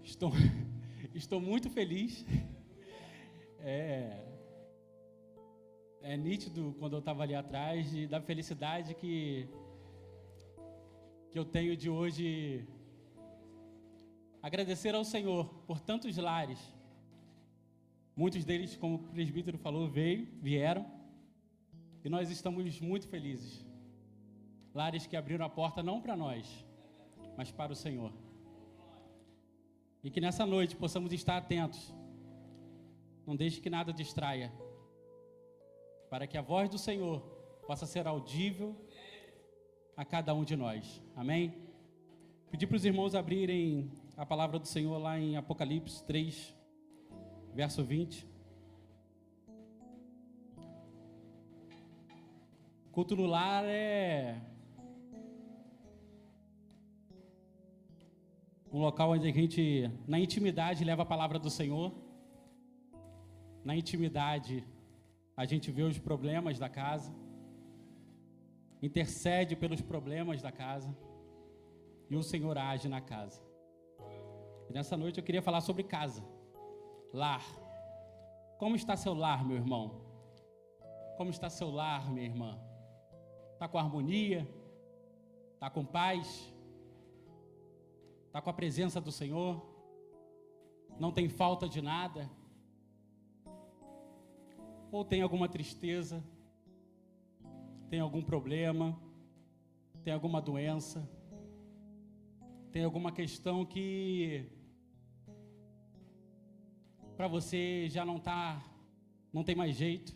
Estou, estou muito feliz. É nítido quando eu estava ali atrás da felicidade que eu tenho de hoje agradecer ao Senhor por tantos lares. Muitos deles, como o presbítero falou, vieram e nós estamos muito felizes. Lares que abriram a porta não para nós, mas para o Senhor. E que nessa noite possamos estar atentos. Não deixe que nada distraia. Para que a voz do Senhor possa ser audível a cada um de nós. Amém? Pedir para os irmãos abrirem a palavra do Senhor lá em Apocalipse 3, verso 20. Culto no lar é um local onde a gente, na intimidade, leva a palavra do Senhor. Na intimidade, a gente vê os problemas da casa, intercede pelos problemas da casa, e o Senhor age na casa. E nessa noite eu queria falar sobre casa, lar. Como está seu lar, meu irmão? Como está seu lar, minha irmã? Está com harmonia? Está com paz? Está com a presença do Senhor? Não tem falta de nada? Ou tem alguma tristeza? Tem algum problema? Tem alguma doença? Tem alguma questão que para você já não tem mais jeito?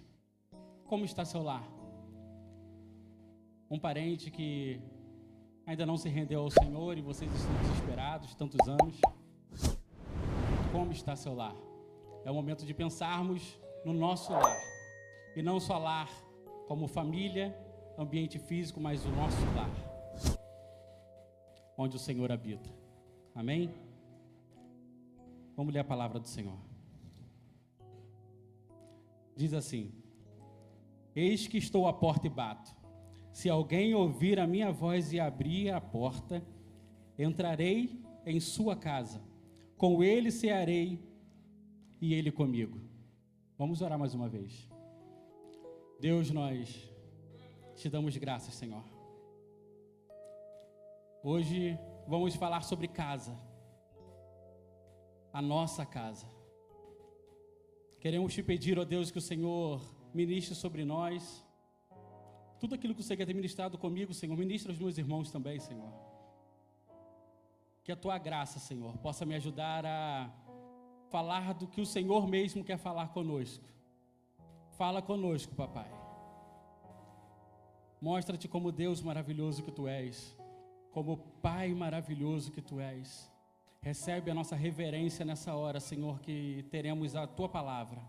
Como está seu lar? Um parente que ainda não se rendeu ao Senhor e vocês estão desesperados, tantos anos. Como está seu lar? É o momento de pensarmos no nosso lar. E não só lar como família, ambiente físico, mas o nosso lar. Onde o Senhor habita. Amém? Vamos ler a palavra do Senhor. Diz assim: Eis que estou à porta e bato. Se alguém ouvir a minha voz e abrir a porta, entrarei em sua casa. Com ele cearei e ele comigo. Vamos orar mais uma vez. Deus, nós te damos graças, Senhor. Hoje vamos falar sobre casa. A nossa casa. Queremos te pedir, ó Deus, que o Senhor ministre sobre nós tudo aquilo que o Senhor quer ter ministrado comigo, Senhor. Ministra os meus irmãos também, Senhor. Que a tua graça, Senhor, possa me ajudar a falar do que o Senhor mesmo quer falar conosco. Fala conosco, papai. Mostra-te como Deus maravilhoso que tu és, como Pai maravilhoso que tu és. Recebe a nossa reverência nessa hora, Senhor, que teremos a tua palavra.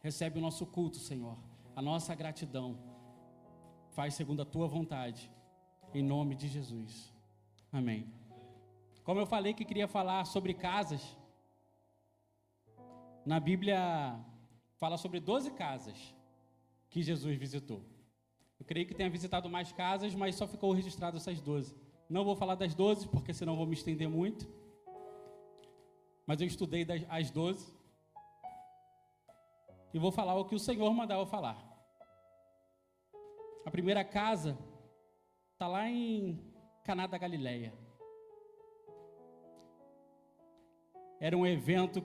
Recebe o nosso culto, Senhor, a nossa gratidão. Faz segundo a tua vontade, em nome de Jesus. Amém. Como eu falei que queria falar sobre casas, na Bíblia fala sobre 12 casas que Jesus visitou. Eu creio que tenha visitado mais casas, mas só ficou registrado essas 12. Não vou falar das 12, porque senão vou me estender muito. Mas eu estudei as 12. E vou falar o que o Senhor mandava eu falar. A primeira casa está lá em Caná da Galileia. Era um evento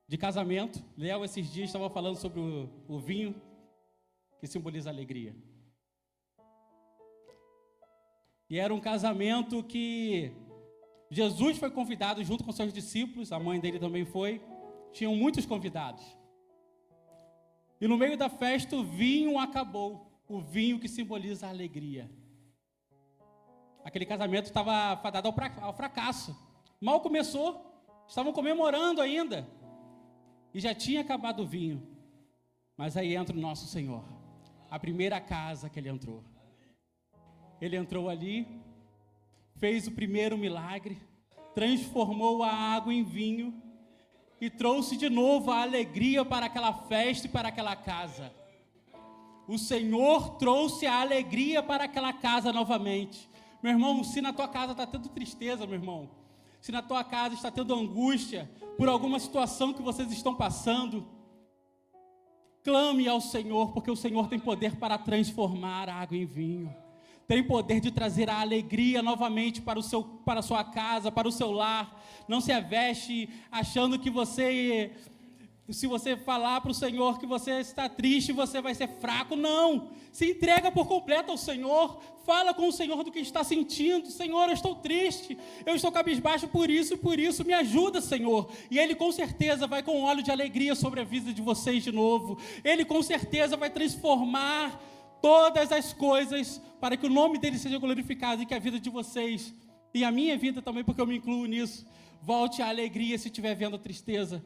de casamento. Léo, esses dias, estava falando sobre o vinho, que simboliza a alegria. E era um casamento que Jesus foi convidado junto com seus discípulos, a mãe dele também foi. Tinham muitos convidados. E no meio da festa o vinho acabou. O vinho que simboliza a alegria. Aquele casamento estava fadado ao fracasso. Mal começou, estavam comemorando ainda. E já tinha acabado o vinho. Mas aí entra o nosso Senhor. A primeira casa que ele entrou. Ele entrou ali, fez o primeiro milagre, transformou a água em vinho e trouxe de novo a alegria para aquela festa e para aquela casa. O Senhor trouxe a alegria para aquela casa novamente. Meu irmão, se na tua casa está tendo tristeza, meu irmão, se na tua casa está tendo angústia por alguma situação que vocês estão passando, clame ao Senhor, porque o Senhor tem poder para transformar a água em vinho. Tem poder de trazer a alegria novamente para a sua casa, para o seu lar. Não se aveste achando que se você falar para o Senhor que você está triste, você vai ser fraco. Não, se entrega por completo ao Senhor. Fala com o Senhor do que está sentindo. Senhor, eu estou triste, eu estou cabisbaixo por isso, me ajuda, Senhor. E Ele com certeza vai com óleo de alegria sobre a vida de vocês de novo. Ele com certeza vai transformar todas as coisas para que o nome dele seja glorificado e que a vida de vocês, e a minha vida também, porque eu me incluo nisso, volte à alegria se estiver vendo tristeza.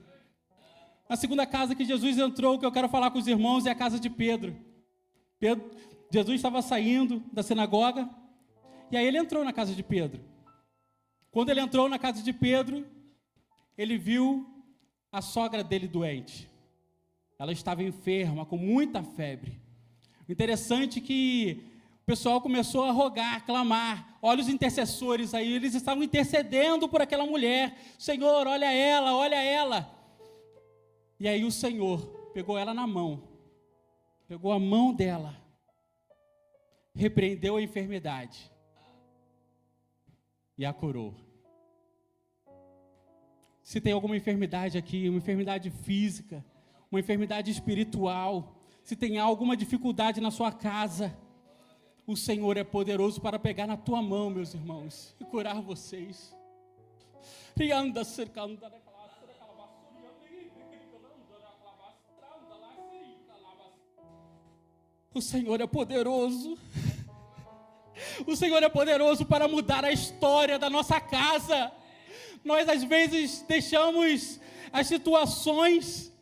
A segunda casa que Jesus entrou, que eu quero falar com os irmãos, é a casa de Pedro. Jesus estava saindo da sinagoga, e aí ele entrou na casa de Pedro. Quando ele entrou na casa de Pedro, ele viu a sogra dele doente. Ela estava enferma, com muita febre. Interessante que o pessoal começou a rogar, clamar. Olha os intercessores aí, eles estavam intercedendo por aquela mulher. Senhor, olha ela, olha ela. E aí o Senhor pegou ela na mão, pegou a mão dela, repreendeu a enfermidade e a curou. Se tem alguma enfermidade aqui, uma enfermidade física, uma enfermidade espiritual, se tem alguma dificuldade na sua casa, o Senhor é poderoso para pegar na tua mão, meus irmãos, e curar vocês. O Senhor é poderoso. O Senhor é poderoso para mudar a história da nossa casa. Nós às vezes deixamos as situações,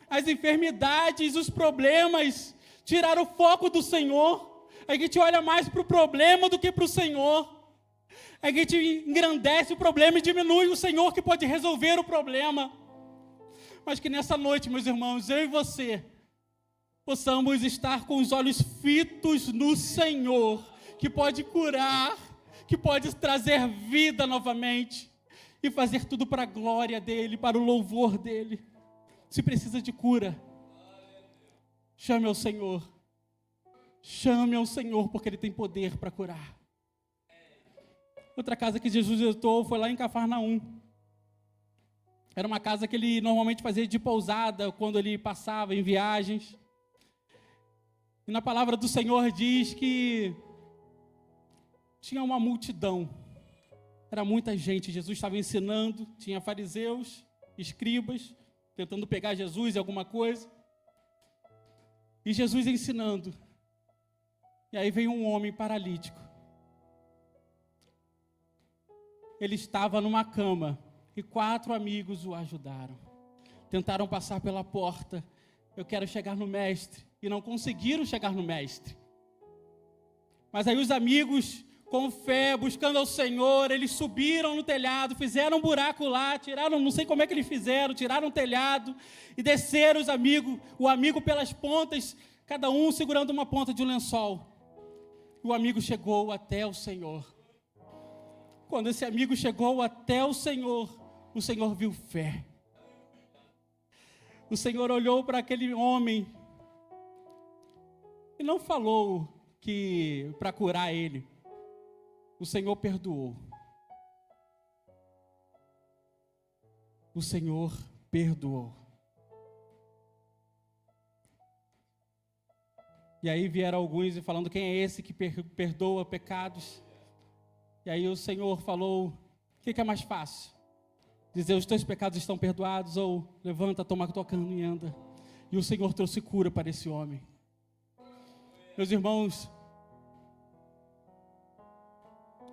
as enfermidades, os problemas tirar o foco do Senhor. A gente olha mais para o problema do que para o Senhor. A gente engrandece o problema e diminui o Senhor que pode resolver o problema. Mas que nessa noite, meus irmãos, eu e você possamos estar com os olhos fitos no Senhor, que pode curar, que pode trazer vida novamente e fazer tudo para a glória dEle, para o louvor dEle. Se precisa de cura, chame ao Senhor. Chame ao Senhor, porque Ele tem poder para curar. Outra casa que Jesus entrou foi lá em Cafarnaum. Era uma casa que Ele normalmente fazia de pousada quando Ele passava em viagens. E na palavra do Senhor diz que tinha uma multidão. Era muita gente. Jesus estava ensinando, tinha fariseus, escribas, tentando pegar Jesus em alguma coisa. E Jesus ensinando. E aí veio um homem paralítico. Ele estava numa cama e 4 amigos o ajudaram. Tentaram passar pela porta. Eu quero chegar no mestre. E não conseguiram chegar no mestre. Mas aí os amigos, com fé, buscando ao Senhor, eles subiram no telhado, fizeram um buraco lá, tiraram, não sei como é que eles fizeram, tiraram o telhado e desceram o amigo pelas pontas, cada um segurando uma ponta de um lençol. O amigo chegou até o Senhor. Quando esse amigo chegou até o Senhor viu fé. O Senhor olhou para aquele homem e não falou que para curar ele. O Senhor perdoou. O Senhor perdoou. E aí vieram alguns e falando, quem é esse que perdoa pecados? E aí o Senhor falou, o que é mais fácil? Dizer, os teus pecados estão perdoados, ou levanta, toma tua cama e anda. E o Senhor trouxe cura para esse homem. Meus irmãos,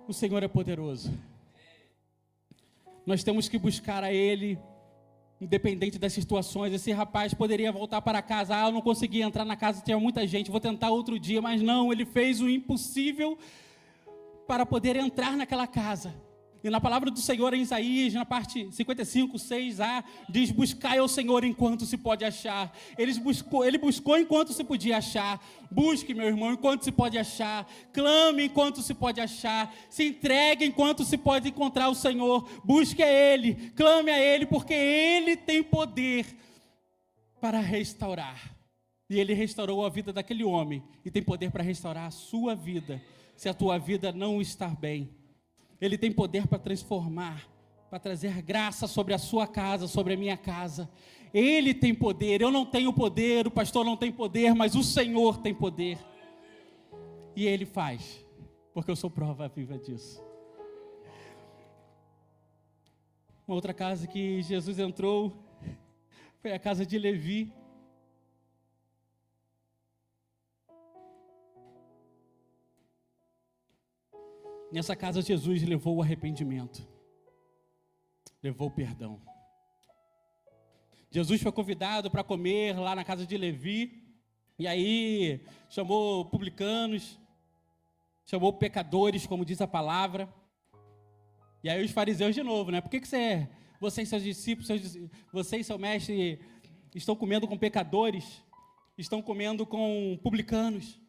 o Senhor é poderoso. Nós temos que buscar a Ele, independente das situações. Esse rapaz poderia voltar para casa. Eu não consegui entrar na casa, tinha muita gente, vou tentar outro dia. Mas não, ele fez o impossível para poder entrar naquela casa. E na palavra do Senhor em Isaías, na parte 55, 6a, diz: buscai ao Senhor enquanto se pode achar. Ele buscou enquanto se podia achar. Busque, meu irmão, enquanto se pode achar. Clame enquanto se pode achar. Se entregue enquanto se pode encontrar o Senhor. Busque a Ele, clame a Ele, porque Ele tem poder para restaurar. E Ele restaurou a vida daquele homem, e tem poder para restaurar a sua vida, se a tua vida não estar bem. Ele tem poder para transformar, para trazer graça sobre a sua casa, sobre a minha casa. Ele tem poder. Eu não tenho poder, o pastor não tem poder, mas o Senhor tem poder. E Ele faz, porque eu sou prova viva disso. Uma outra casa que Jesus entrou foi a casa de Levi. Nessa casa, Jesus levou o arrependimento, levou o perdão. Jesus foi convidado para comer lá na casa de Levi, e aí chamou publicanos, chamou pecadores, como diz a palavra. E aí os fariseus de novo, né? Por que você e seus discípulos, você e seu mestre estão comendo com pecadores, estão comendo com publicanos?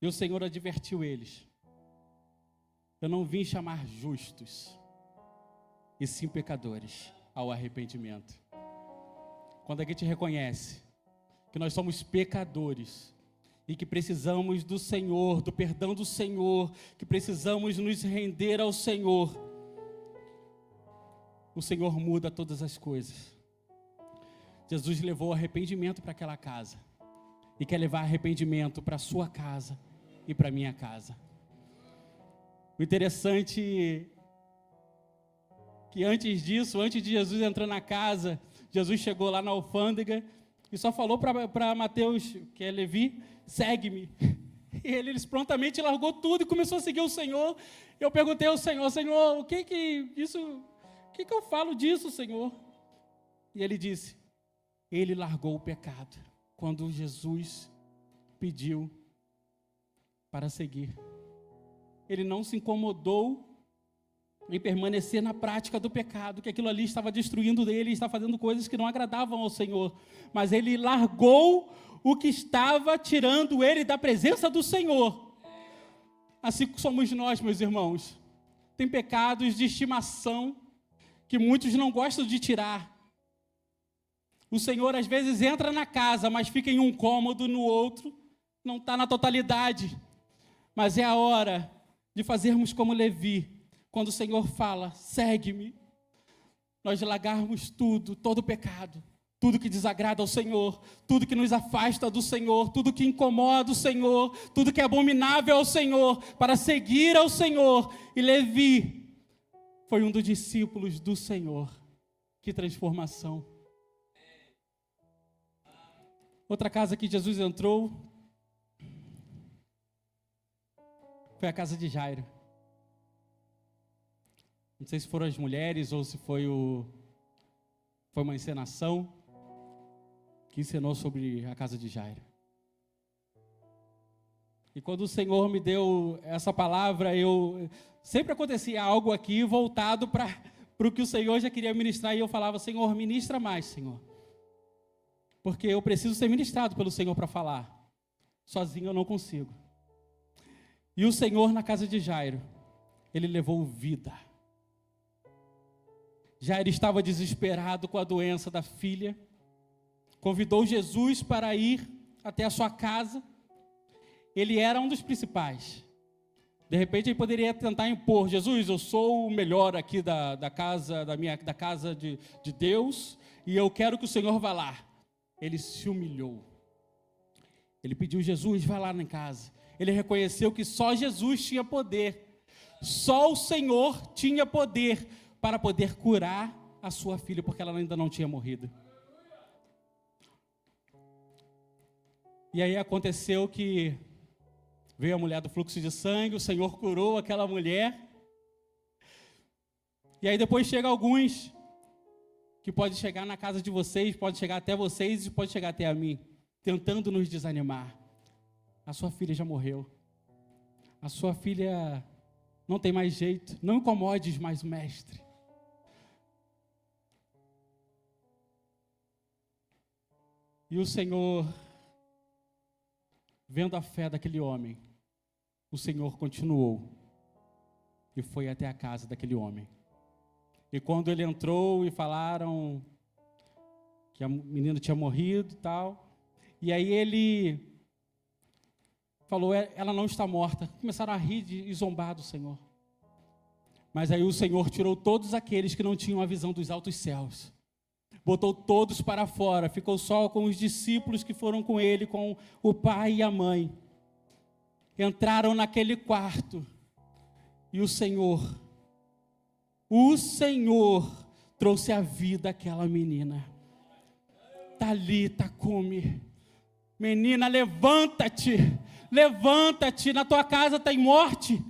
E o Senhor advertiu eles: eu não vim chamar justos, e sim pecadores ao arrependimento. Quando a gente reconhece que nós somos pecadores e que precisamos do Senhor, do perdão do Senhor, que precisamos nos render ao Senhor, o Senhor muda todas as coisas. Jesus levou arrependimento para aquela casa e quer levar arrependimento para a sua casa e para a minha casa. O interessante é que antes disso, antes de Jesus entrar na casa, Jesus chegou lá na alfândega e só falou para Mateus, que é Levi: segue-me. E ele prontamente largou tudo e começou a seguir o Senhor. Eu perguntei ao Senhor: Senhor, o que eu falo disso, Senhor? E ele disse: ele largou o pecado quando Jesus pediu para seguir. Ele não se incomodou em permanecer na prática do pecado, que aquilo ali estava destruindo ele, estava fazendo coisas que não agradavam ao Senhor, mas ele largou o que estava tirando ele da presença do Senhor. Assim somos nós, meus irmãos. Tem pecados de estimação que muitos não gostam de tirar. O Senhor às vezes entra na casa, mas fica em um cômodo, no outro, não está na totalidade. Mas é a hora de fazermos como Levi, quando o Senhor fala: segue-me, nós largarmos tudo, todo o pecado, tudo que desagrada ao Senhor, tudo que nos afasta do Senhor, tudo que incomoda o Senhor, tudo que é abominável ao Senhor, para seguir ao Senhor. E Levi foi um dos discípulos do Senhor. Que transformação! Outra casa que Jesus entrou foi a casa de Jairo. Não sei se foram as mulheres ou se foi uma encenação que ensinou sobre a casa de Jairo. E quando o Senhor me deu essa palavra, sempre acontecia algo aqui voltado para o que o Senhor já queria ministrar, e eu falava: Senhor, ministra mais, Senhor. Porque eu preciso ser ministrado pelo Senhor para falar. Sozinho eu não consigo. E o Senhor, na casa de Jairo, ele levou vida. Jairo estava desesperado com a doença da filha. Convidou Jesus para ir até a sua casa. Ele era um dos principais. De repente ele poderia tentar impor: Jesus, eu sou o melhor aqui da casa de Deus, e eu quero que o Senhor vá lá. Ele se humilhou. Ele pediu: Jesus, vai lá na casa. Ele reconheceu que só Jesus tinha poder. Só o Senhor tinha poder para poder curar a sua filha, porque ela ainda não tinha morrido. E aí aconteceu que veio a mulher do fluxo de sangue, o Senhor curou aquela mulher. E aí depois chega alguns que pode chegar na casa de vocês, pode chegar até vocês e pode chegar até a mim, tentando nos desanimar. A sua filha já morreu. A sua filha Não tem mais jeito. Não incomodes mais o mestre. E o Senhor, vendo a fé daquele homem, o Senhor continuou e foi até a casa daquele homem. E quando ele entrou e falaram que a menina tinha morrido e tal, e aí ele falou, ela não está morta. Começaram a rir e zombar do Senhor. Mas aí o Senhor tirou todos aqueles que não tinham a visão dos altos céus. Botou todos para fora, ficou só com os discípulos que foram com ele, com o pai e a mãe. Entraram naquele quarto e o Senhor trouxe a vida àquela menina. Talita cumi. Menina, levanta-te, na tua casa tem morte.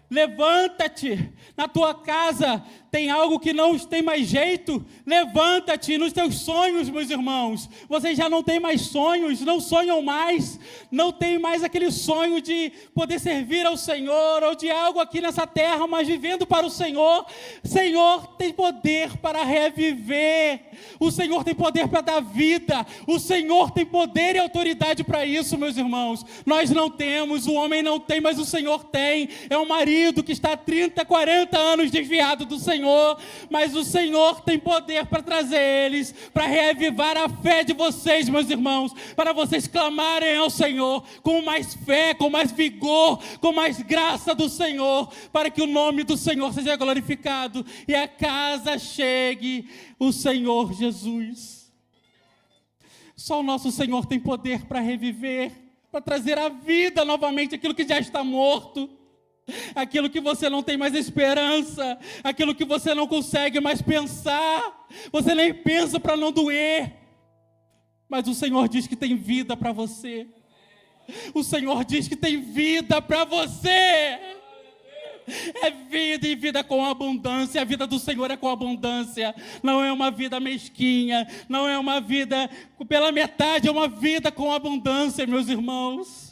Levanta-te, na tua casa tem algo que não tem mais jeito. Levanta-te nos teus sonhos, meus irmãos. Vocês já não têm mais sonhos, não sonham mais, não tem mais aquele sonho de poder servir ao Senhor, ou de algo aqui nessa terra, mas vivendo para o Senhor. Senhor tem poder para reviver, o Senhor tem poder para dar vida, o Senhor tem poder e autoridade para isso, meus irmãos. Nós não temos, o homem não tem, mas o Senhor tem. É um marido que está há 30, 40 anos desviado do Senhor, mas o Senhor tem poder para trazer eles, para reavivar a fé de vocês, meus irmãos, para vocês clamarem ao Senhor com mais fé, com mais vigor, com mais graça do Senhor, para que o nome do Senhor seja glorificado e a casa chegue o Senhor Jesus. Só o nosso Senhor tem poder para reviver, para trazer à vida novamente aquilo que já está morto, aquilo que você não tem mais esperança, aquilo que você não consegue mais pensar, você nem pensa para não doer, mas o Senhor diz que tem vida para você. O Senhor diz que tem vida para você. É vida e vida com abundância. A vida do Senhor é com abundância. Não é uma vida mesquinha, não é uma vida pela metade, é uma vida com abundância, meus irmãos.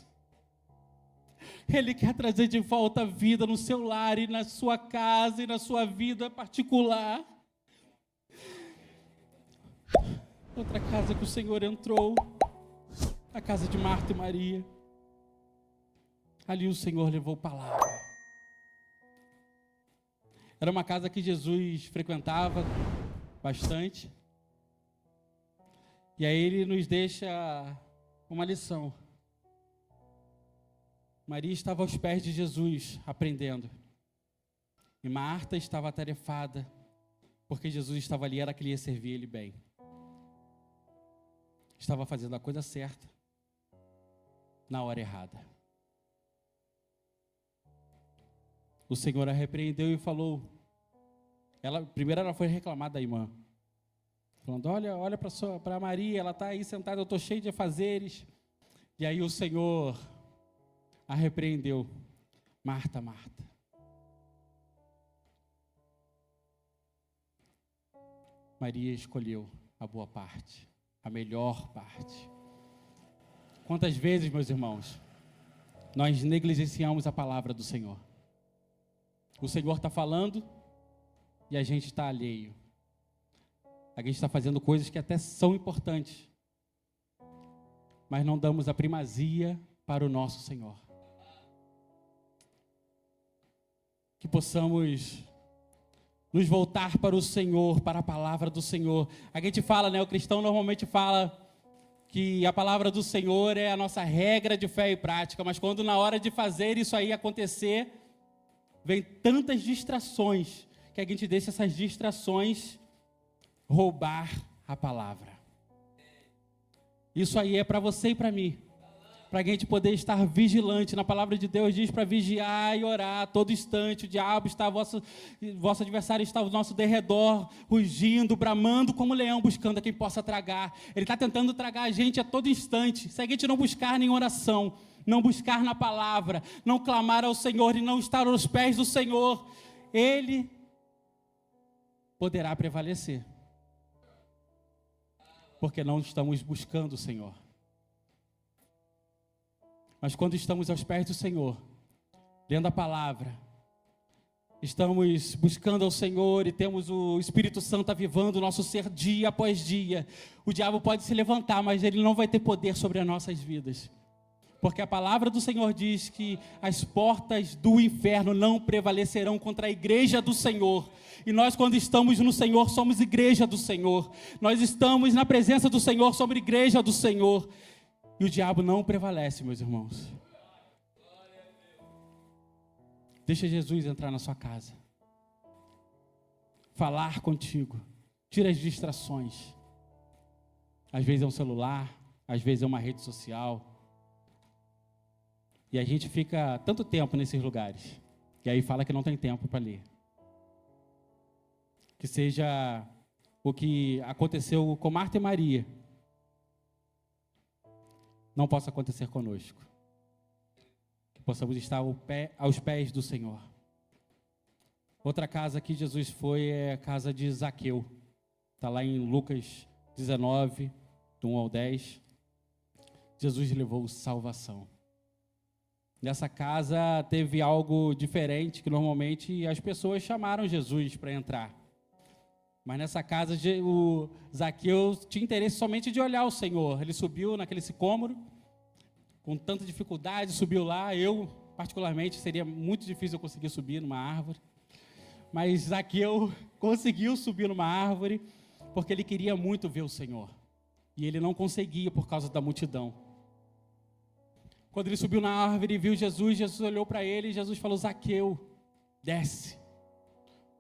Ele quer trazer de volta a vida no seu lar e na sua casa e na sua vida particular. Outra casa que o Senhor entrou, a casa de Marta e Maria. Ali o Senhor levou palavra. Era uma casa que Jesus frequentava bastante. E aí ele nos deixa uma lição. Maria estava aos pés de Jesus, aprendendo. E Marta estava atarefada, porque Jesus estava ali, era que ele ia servir ele bem. Estava fazendo a coisa certa, na hora errada. O Senhor a repreendeu e falou, primeiro ela foi reclamar da irmã, falando, olha para Maria, ela está aí sentada, eu estou cheio de afazeres. E aí o Senhor a repreendeu. Marta, Marta, Maria escolheu a boa parte, a melhor parte. Quantas vezes, meus irmãos, nós negligenciamos a palavra do Senhor? O Senhor está falando e a gente está alheio. A gente está fazendo coisas que até são importantes, mas não damos a primazia para o nosso Senhor. Que possamos nos voltar para o Senhor, para a palavra do Senhor. A gente fala, o cristão normalmente fala que a palavra do Senhor é a nossa regra de fé e prática, mas quando na hora de fazer isso aí acontecer, vem tantas distrações, que a gente deixa essas distrações roubar a palavra. Isso aí é para você e para mim, para a gente poder estar vigilante. Na palavra de Deus diz para vigiar e orar a todo instante. O diabo está, vosso adversário está ao nosso derredor, rugindo, bramando como leão, buscando a quem possa tragar. Ele está tentando tragar a gente a todo instante. Se a gente não buscar em oração, não buscar na palavra, não clamar ao Senhor e não estar aos pés do Senhor, ele poderá prevalecer. Porque não estamos buscando o Senhor. Mas quando estamos aos pés do Senhor, lendo a palavra, estamos buscando ao Senhor e temos o Espírito Santo avivando o nosso ser dia após dia, o diabo pode se levantar, mas ele não vai ter poder sobre as nossas vidas. Porque a palavra do Senhor diz que as portas do inferno não prevalecerão contra a igreja do Senhor. E nós, quando estamos no Senhor, somos igreja do Senhor. Nós estamos na presença do Senhor, somos igreja do Senhor. E o diabo não prevalece, meus irmãos. Deixa Jesus entrar na sua casa. Falar contigo. Tira as distrações. Às vezes é um celular, às vezes é uma rede social. E a gente fica tanto tempo nesses lugares. E aí fala que não tem tempo para ler. Que seja o que aconteceu com Marta e Maria. Não possa acontecer conosco. Que possamos estar aos pés do Senhor. Outra casa que Jesus foi é a casa de Zaqueu. Está lá em Lucas 19, do 1 ao 10. Jesus levou salvação. Nessa casa teve algo diferente, que normalmente as pessoas chamaram Jesus para entrar. Mas nessa casa o Zaqueu tinha interesse somente de olhar o Senhor. Ele subiu naquele sicômoro, com tanta dificuldade, subiu lá. Eu, particularmente, seria muito difícil eu conseguir subir numa árvore. Mas Zaqueu conseguiu subir numa árvore, porque ele queria muito ver o Senhor. E ele não conseguia por causa da multidão. Quando ele subiu na árvore e viu Jesus, Jesus olhou para ele e Jesus falou: Zaqueu, desce,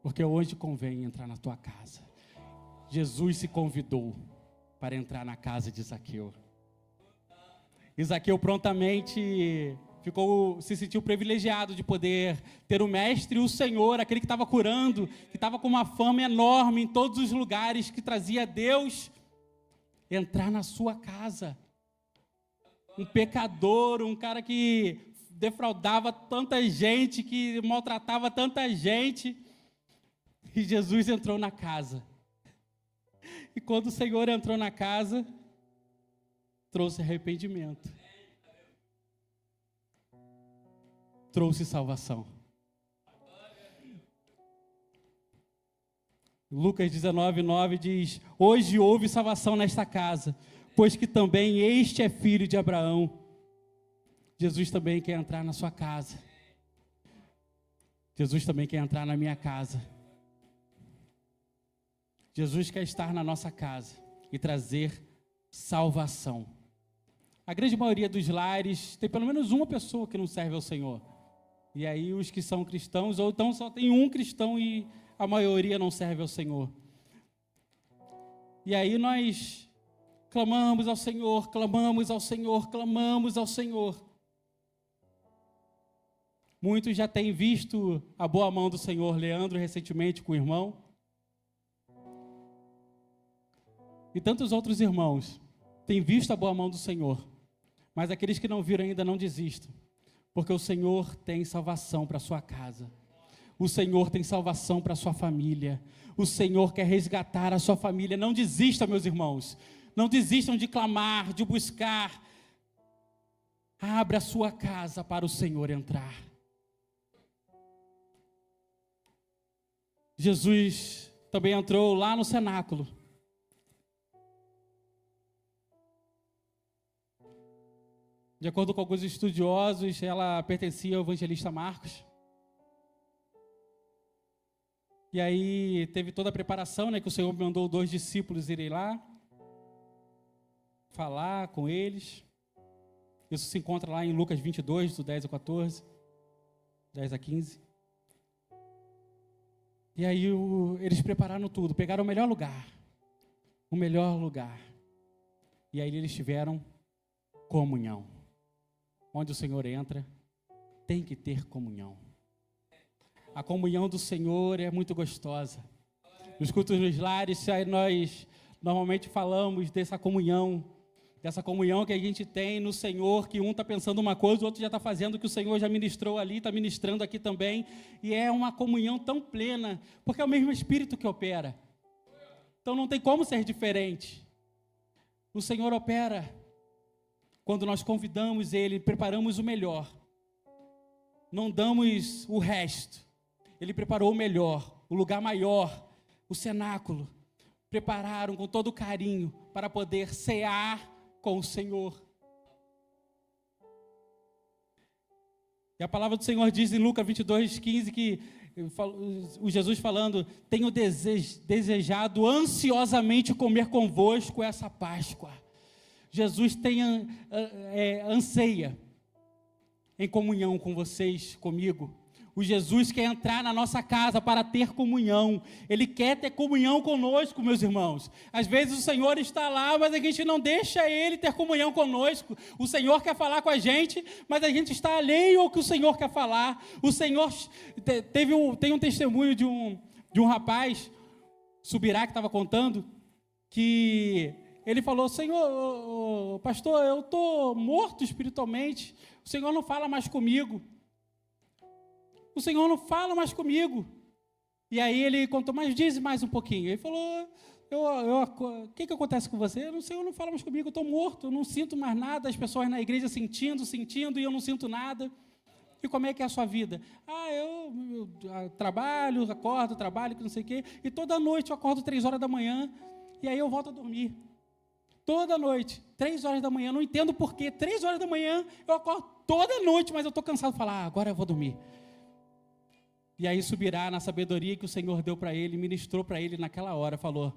porque hoje convém entrar na tua casa. Jesus se convidou para entrar na casa de Zaqueu. E Zaqueu prontamente se sentiu privilegiado de poder ter o mestre, o Senhor, aquele que estava curando, que estava com uma fama enorme em todos os lugares, que trazia Deus, entrar na sua casa. Um pecador, um cara que defraudava tanta gente, que maltratava tanta gente. E Jesus entrou na casa. E quando o Senhor entrou na casa, trouxe arrependimento. Trouxe salvação. Lucas 19, 9 diz: hoje houve salvação nesta casa, pois que também este é filho de Abraão. Jesus também quer entrar na sua casa. Jesus também quer entrar na minha casa. Jesus quer estar na nossa casa e trazer salvação. A grande maioria dos lares tem pelo menos uma pessoa que não serve ao Senhor. E aí os que são cristãos, ou então só tem um cristão e a maioria não serve ao Senhor. E aí nós clamamos ao Senhor, clamamos ao Senhor, clamamos ao Senhor. Muitos já têm visto a boa mão do Senhor. Leandro recentemente com o irmão. E tantos outros irmãos têm visto a boa mão do Senhor. Mas aqueles que não viram ainda, não desistam. Porque o Senhor tem salvação para a sua casa. O Senhor tem salvação para a sua família. O Senhor quer resgatar a sua família. Não desista, meus irmãos. Não desistam de clamar, de buscar. Abra a sua casa para o Senhor entrar. Jesus também entrou lá no cenáculo. De acordo com alguns estudiosos, ela pertencia ao evangelista Marcos. E aí teve toda a preparação, né, que o Senhor mandou 2 discípulos irem lá, falar com eles. Isso se encontra lá em Lucas 22, do 10 a 14, 10 a 15. E aí eles prepararam tudo, pegaram o melhor lugar. O melhor lugar. E aí eles tiveram comunhão. Onde o Senhor entra, tem que ter comunhão. A comunhão do Senhor é muito gostosa. Nos cultos dos lares, nós normalmente falamos dessa comunhão que a gente tem no Senhor, que um está pensando uma coisa, o outro já está fazendo o que o Senhor já ministrou ali, está ministrando aqui também, e é uma comunhão tão plena, porque é o mesmo Espírito que opera. Então não tem como ser diferente. O Senhor opera quando nós convidamos Ele, preparamos o melhor. Não damos o resto. Ele preparou o melhor, o lugar maior, o cenáculo. Prepararam com todo carinho para poder cear com o Senhor. E a palavra do Senhor diz em Lucas 22:15 que o Jesus falando: tenho desejado ansiosamente comer convosco essa Páscoa. Jesus anseia em comunhão com vocês, comigo. O Jesus quer entrar na nossa casa para ter comunhão. Ele quer ter comunhão conosco, meus irmãos. Às vezes o Senhor está lá, mas a gente não deixa Ele ter comunhão conosco. O Senhor quer falar com a gente, mas a gente está alheio ao que o Senhor quer falar. O Senhor tem um testemunho de um rapaz, Subirá, que estava contando, que ele falou: Senhor, pastor, eu estou morto espiritualmente. O Senhor não fala mais comigo. O Senhor não fala mais comigo. E aí ele contou: mas diz mais um pouquinho. Ele falou: o que acontece com você? O Senhor não fala mais comigo, eu estou morto, eu não sinto mais nada. As pessoas na igreja sentindo, e eu não sinto nada. E como é que é a sua vida? Eu trabalho, acordo, trabalho, que não sei o quê. E toda noite eu acordo 3 horas da manhã, e aí eu volto a dormir. Toda noite, 3 horas da manhã, não entendo porquê. 3 horas da manhã eu acordo toda noite, mas eu estou cansado de falar: agora eu vou dormir. E aí Subirá, na sabedoria que o Senhor deu para ele, ministrou para ele naquela hora, falou: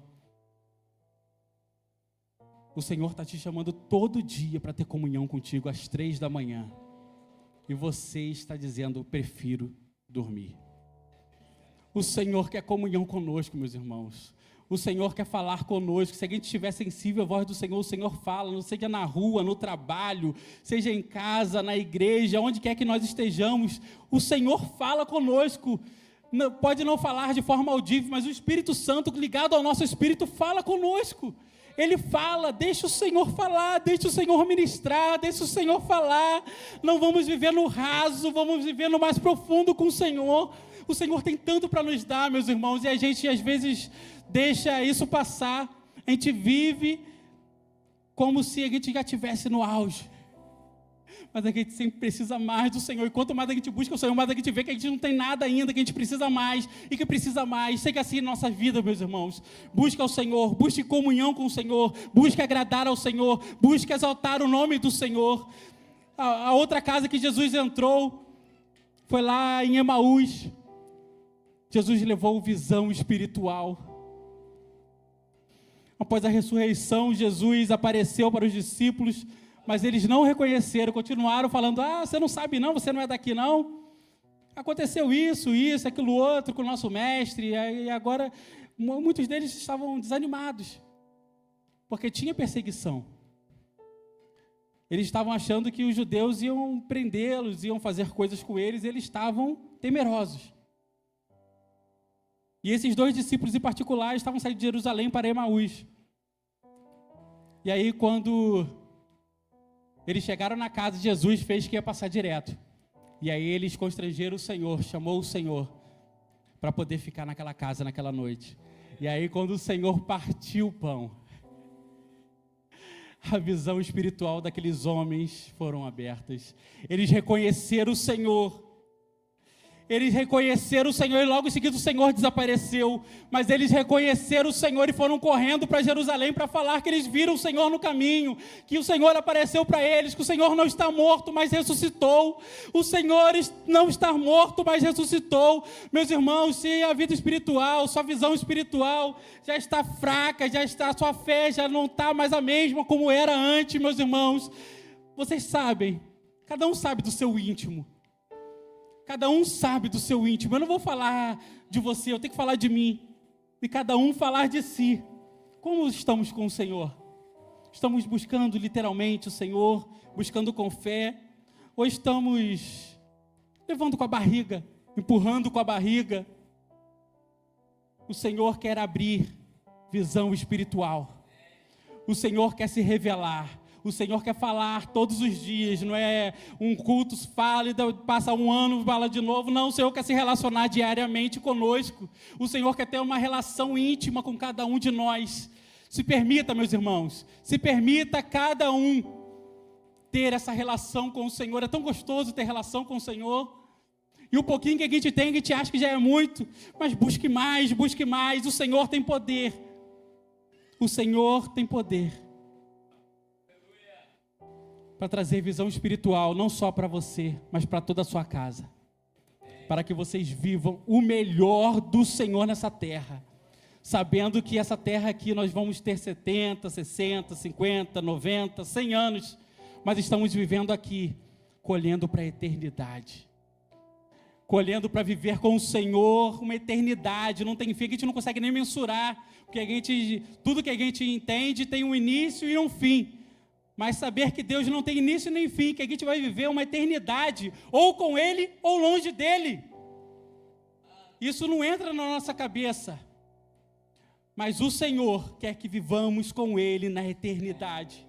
o Senhor está te chamando todo dia para ter comunhão contigo às 3 da manhã. E você está dizendo: prefiro dormir. O Senhor quer comunhão conosco, meus irmãos. O Senhor quer falar conosco. Se a gente estiver sensível à voz do Senhor, o Senhor fala, não seja na rua, no trabalho, seja em casa, na igreja, onde quer que nós estejamos, o Senhor fala conosco. Pode não falar de forma audível, mas o Espírito Santo, ligado ao nosso espírito, fala conosco. Ele fala: deixa o Senhor falar, deixa o Senhor ministrar, deixa o Senhor falar. Não vamos viver no raso, vamos viver no mais profundo com o Senhor. O Senhor tem tanto para nos dar, meus irmãos, e a gente às vezes deixa isso passar. A gente vive como se a gente já estivesse no auge. Mas a gente sempre precisa mais do Senhor. E quanto mais a gente busca o Senhor, mais a gente vê que a gente não tem nada ainda, que a gente precisa mais e que precisa mais. Seja assim na nossa vida, meus irmãos. Busque ao Senhor, busque comunhão com o Senhor, busque agradar ao Senhor, busque exaltar o nome do Senhor. A outra casa que Jesus entrou foi lá em Emaús. Jesus levou visão espiritual. Após a ressurreição, Jesus apareceu para os discípulos, mas eles não reconheceram, continuaram falando: você não sabe não, você não é daqui não. Aconteceu isso, aquilo outro com o nosso mestre, e agora muitos deles estavam desanimados, porque tinha perseguição. Eles estavam achando que os judeus iam prendê-los, iam fazer coisas com eles, e eles estavam temerosos. E esses 2 discípulos em particular estavam saindo de Jerusalém para Emaús. E aí, quando eles chegaram na casa de Jesus, fez que ia passar direto. E aí eles constrangeram o Senhor, chamou o Senhor para poder ficar naquela casa naquela noite. E aí, quando o Senhor partiu o pão, a visão espiritual daqueles homens foram abertas. Eles reconheceram o Senhor. Eles reconheceram o Senhor e logo em seguida o Senhor desapareceu. Mas eles reconheceram o Senhor e foram correndo para Jerusalém para falar que eles viram o Senhor no caminho, que o Senhor apareceu para eles, que o Senhor não está morto, mas ressuscitou. O Senhor não está morto, mas ressuscitou. Meus irmãos, se a vida espiritual, sua visão espiritual já está fraca, sua fé já não está mais a mesma como era antes, meus irmãos, vocês sabem, cada um sabe do seu íntimo. Cada um sabe do seu íntimo. Eu não vou falar de você, eu tenho que falar de mim. E cada um falar de si. Como estamos com o Senhor? Estamos buscando literalmente o Senhor, buscando com fé? Ou estamos levando com a barriga, empurrando com a barriga? O Senhor quer abrir visão espiritual. O Senhor quer se revelar. O Senhor quer falar todos os dias, não é um culto, fala e passa um ano, fala de novo. Não, o Senhor quer se relacionar diariamente conosco. O Senhor quer ter uma relação íntima com cada um de nós. Se permita, meus irmãos, se permita cada um ter essa relação com o Senhor. É tão gostoso ter relação com o Senhor. E o pouquinho que a gente acha que já é muito, mas busque mais, o Senhor tem poder. O Senhor tem poder para trazer visão espiritual, não só para você, mas para toda a sua casa. Para que vocês vivam o melhor do Senhor nessa terra. Sabendo que essa terra aqui nós vamos ter 70, 60, 50, 90, 100 anos. Mas estamos vivendo aqui, colhendo para a eternidade. Colhendo para viver com o Senhor uma eternidade. Não tem fim, que a gente não consegue nem mensurar. Porque tudo que a gente entende tem um início e um fim. Mas saber que Deus não tem início nem fim, que a gente vai viver uma eternidade, ou com Ele, ou longe dEle. Isso não entra na nossa cabeça. Mas o Senhor quer que vivamos com Ele na eternidade.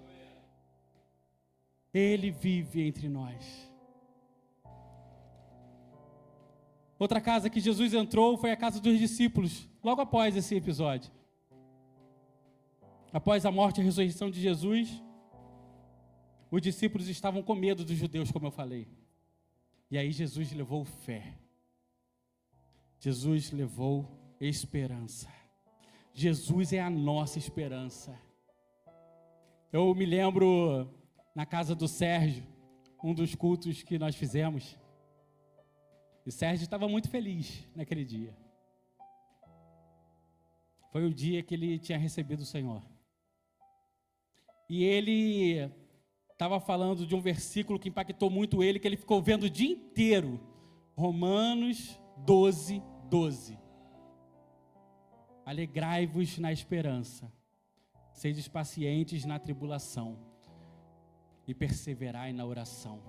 Ele vive entre nós. Outra casa que Jesus entrou foi a casa dos discípulos, logo após esse episódio. Após a morte e a ressurreição de Jesus, os discípulos estavam com medo dos judeus, como eu falei. E aí Jesus levou fé. Jesus levou esperança. Jesus é a nossa esperança. Eu me lembro, na casa do Sérgio, um dos cultos que nós fizemos. E o Sérgio estava muito feliz naquele dia. Foi o dia que ele tinha recebido o Senhor. E ele estava falando de um versículo que impactou muito ele, que ele ficou vendo o dia inteiro. Romanos 12, 12. Alegrai-vos na esperança, sedes pacientes na tribulação e perseverai na oração.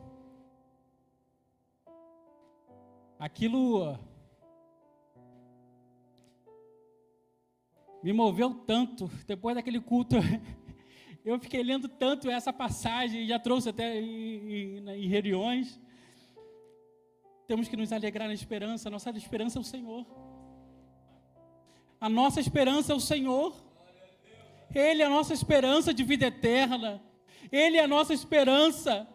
Aquilo me moveu tanto. Depois daquele culto, eu fiquei lendo tanto essa passagem, já trouxe até em reuniões. Temos que nos alegrar na esperança. A nossa esperança é o Senhor. A nossa esperança é o Senhor. Ele é a nossa esperança de vida eterna. Ele é a nossa esperança.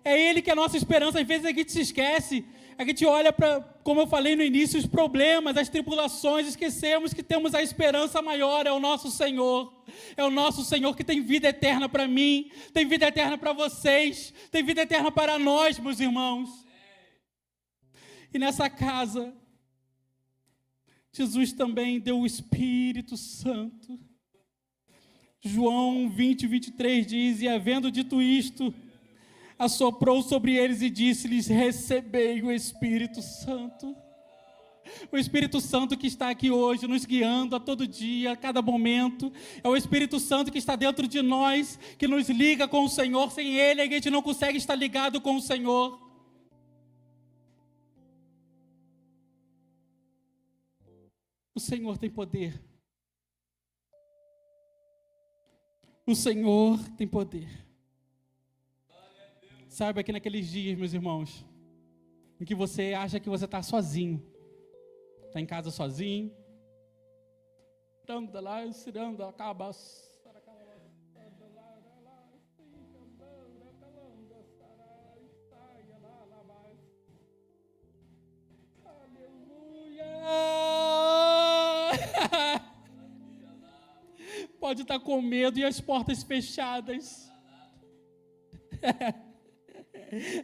É Ele que é a nossa esperança. Às vezes a gente se esquece. A gente olha para, como eu falei no início, os problemas, as tribulações, esquecemos que temos a esperança maior, é o nosso Senhor. É o nosso Senhor que tem vida eterna para mim, tem vida eterna para vocês, tem vida eterna para nós, meus irmãos. E nessa casa, Jesus também deu o Espírito Santo. João 20, 23 diz, e havendo dito isto, assoprou sobre eles e disse-lhes, recebei o Espírito Santo. O Espírito Santo que está aqui hoje, nos guiando a todo dia, a cada momento. É o Espírito Santo que está dentro de nós, que nos liga com o Senhor. Sem Ele, a gente não consegue estar ligado com o Senhor. O Senhor tem poder. O Senhor tem poder. Saiba que naqueles dias, meus irmãos, em que você acha que você está sozinho, está em casa sozinho, pode estar com medo e as portas fechadas.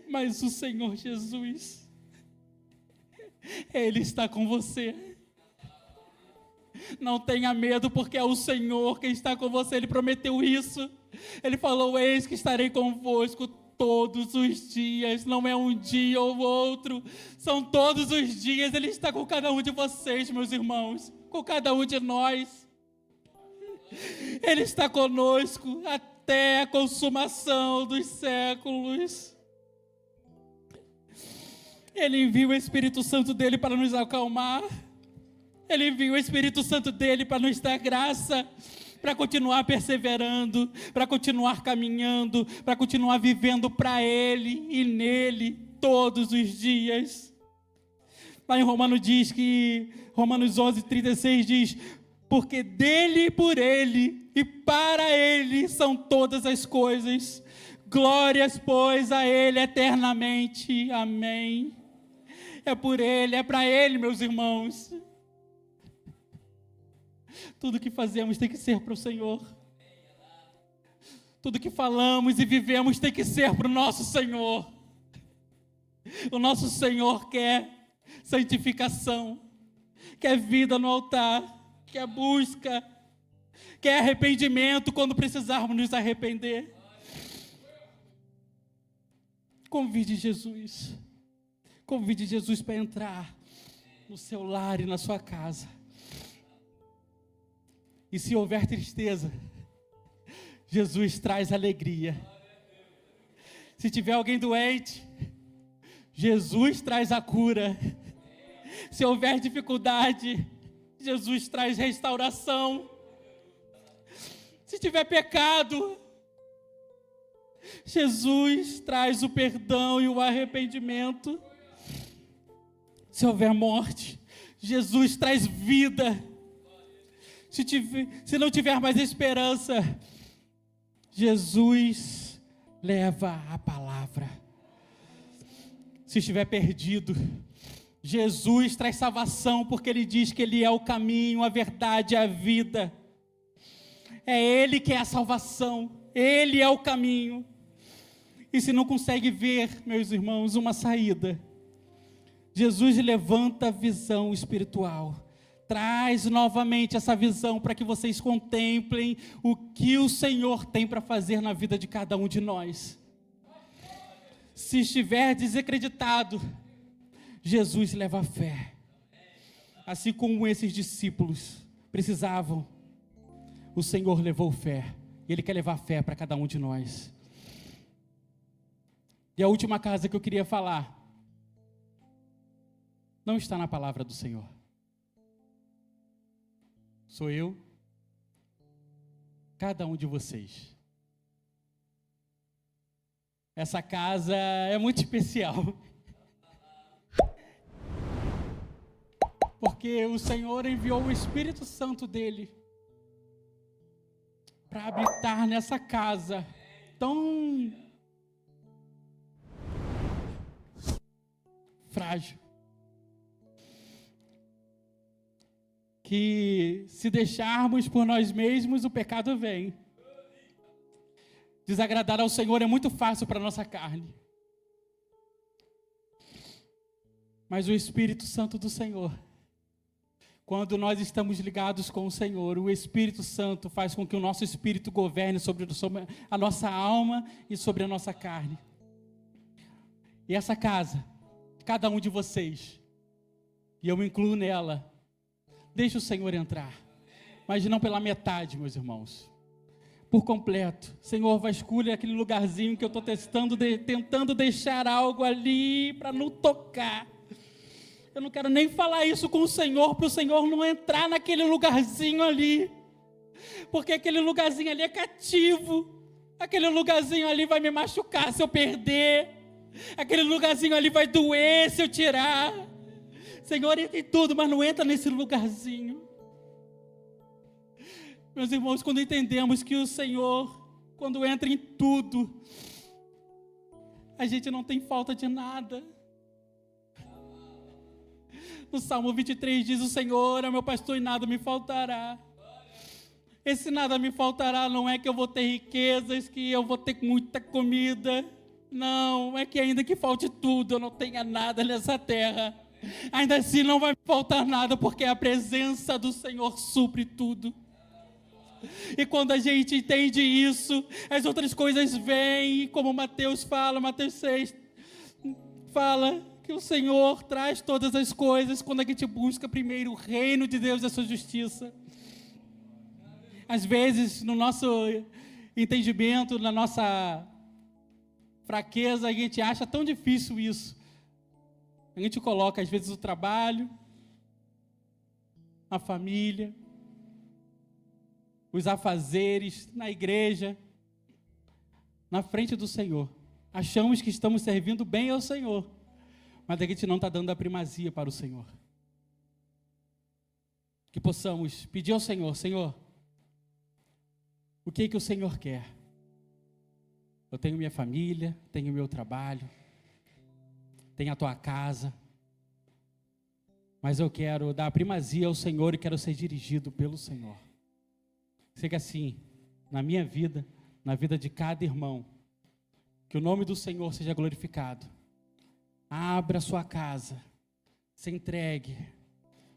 Mas o Senhor Jesus, Ele está com você. Não tenha medo, porque é o Senhor quem está com você. Ele prometeu isso. Ele falou, eis que estarei convosco todos os dias. Não é um dia ou outro, são todos os dias. Ele está com cada um de vocês, meus irmãos, com cada um de nós. Ele está conosco até a consumação dos séculos. Ele envia o Espírito Santo dele para nos acalmar. Ele envia o Espírito Santo dele para nos dar graça, para continuar perseverando, para continuar caminhando, para continuar vivendo para Ele e nele todos os dias. Lá em Romanos 11:36 diz, porque dele, por Ele e para Ele são todas as coisas. Glórias, pois, a Ele eternamente. Amém. É por Ele, é para Ele, meus irmãos. Tudo que fazemos tem que ser para o Senhor. Tudo que falamos e vivemos tem que ser para o nosso Senhor. O nosso Senhor quer santificação, quer vida no altar, quer busca, quer arrependimento quando precisarmos nos arrepender. Convide Jesus. Convide Jesus para entrar no seu lar e na sua casa. E se houver tristeza, Jesus traz alegria. Se tiver alguém doente, Jesus traz a cura. Se houver dificuldade, Jesus traz restauração. Se tiver pecado, Jesus traz o perdão e o arrependimento. Se houver morte, Jesus traz vida. Se não tiver mais esperança, Jesus leva a palavra. Se estiver perdido, Jesus traz salvação, porque Ele diz que Ele é o caminho, a verdade e a vida. É Ele que é a salvação, Ele é o caminho. E se não consegue ver, meus irmãos, uma saída, Jesus levanta a visão espiritual. Traz novamente essa visão para que vocês contemplem o que o Senhor tem para fazer na vida de cada um de nós. Se estiver desacreditado, Jesus leva a fé. Assim como esses discípulos precisavam, o Senhor levou fé. E Ele quer levar fé para cada um de nós. E a última casa que eu queria falar não está na palavra do Senhor. Sou eu, cada um de vocês. Essa casa é muito especial. Porque o Senhor enviou o Espírito Santo dele para habitar nessa casa tão frágil. Que se deixarmos por nós mesmos, o pecado vem. Desagradar ao Senhor é muito fácil para a nossa carne. Mas o Espírito Santo do Senhor, quando nós estamos ligados com o Senhor, o Espírito Santo faz com que o nosso espírito governe sobre a nossa alma e sobre a nossa carne. E essa casa, cada um de vocês, e eu me incluo nela, deixe o Senhor entrar, mas não pela metade, meus irmãos, por completo. Senhor, vasculhe aquele lugarzinho que eu estou tentando deixar algo ali para não tocar. Eu não quero nem falar isso com o Senhor, para o Senhor não entrar naquele lugarzinho ali, porque aquele lugarzinho ali é cativo, aquele lugarzinho ali vai me machucar se eu perder, aquele lugarzinho ali vai doer se eu tirar. Senhor, entra em tudo, mas não entra nesse lugarzinho. Meus irmãos, quando entendemos que o Senhor, quando entra em tudo, a gente não tem falta de nada. No Salmo 23 diz: o Senhor é meu pastor e nada me faltará. Esse nada me faltará não é que eu vou ter riquezas, que eu vou ter muita comida. Não, é que ainda que falte tudo, eu não tenha nada nessa terra. Ainda assim não vai me faltar nada, porque a presença do Senhor supre tudo. E quando a gente entende isso, as outras coisas vêm, como Mateus 6 fala, que o Senhor traz todas as coisas quando a gente busca primeiro o reino de Deus e a sua justiça. Às vezes, no nosso entendimento, na nossa fraqueza, a gente acha tão difícil isso. A gente coloca, às vezes, o trabalho, a família, os afazeres na igreja, na frente do Senhor. Achamos que estamos servindo bem ao Senhor, mas a gente não está dando a primazia para o Senhor. Que possamos pedir ao Senhor: Senhor, o que o Senhor quer? Eu tenho minha família, tenho meu trabalho, tenho a tua casa, mas eu quero dar a primazia ao Senhor e quero ser dirigido pelo Senhor. Sei que assim, na minha vida, na vida de cada irmão, que o nome do Senhor seja glorificado. Abra a sua casa, se entregue,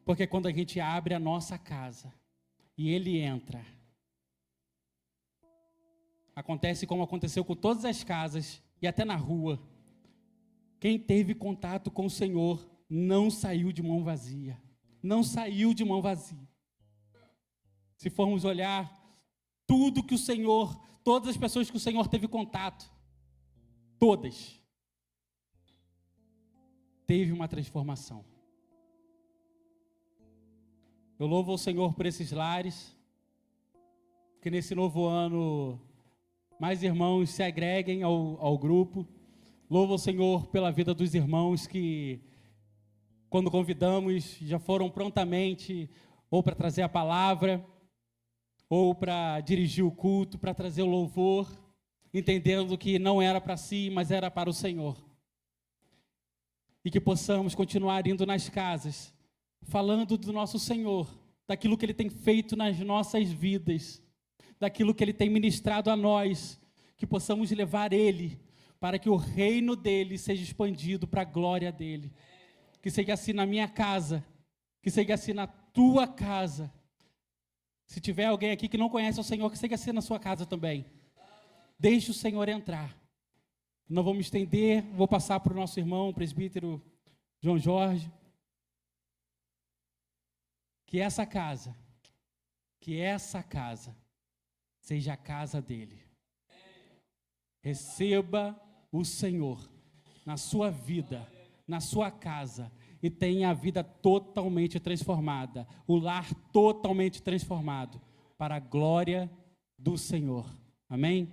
porque quando a gente abre a nossa casa e Ele entra, acontece como aconteceu com todas as casas e até na rua. Quem teve contato com o Senhor não saiu de mão vazia. Não saiu de mão vazia. Se formos olhar tudo que o Senhor, todas as pessoas que o Senhor teve contato, todas, teve uma transformação. Eu louvo ao Senhor por esses lares, que nesse novo ano mais irmãos se agreguem ao grupo. Louvo ao Senhor pela vida dos irmãos que, quando convidamos, já foram prontamente ou para trazer a palavra, ou para dirigir o culto, para trazer o louvor, entendendo que não era para si, mas era para o Senhor. E que possamos continuar indo nas casas, falando do nosso Senhor, daquilo que Ele tem feito nas nossas vidas, daquilo que Ele tem ministrado a nós, que possamos levar Ele, para que o reino dEle seja expandido para a glória dEle. Que seja assim na minha casa, que seja assim na tua casa. Se tiver alguém aqui que não conhece o Senhor, que seja assim na sua casa também. Deixe o Senhor entrar. Não vou me estender, vou passar para o nosso irmão, o presbítero João Jorge. Que essa casa seja a casa dele. Receba o Senhor na sua vida, na sua casa, e tenha a vida totalmente transformada, o lar totalmente transformado, para a glória do Senhor. Amém?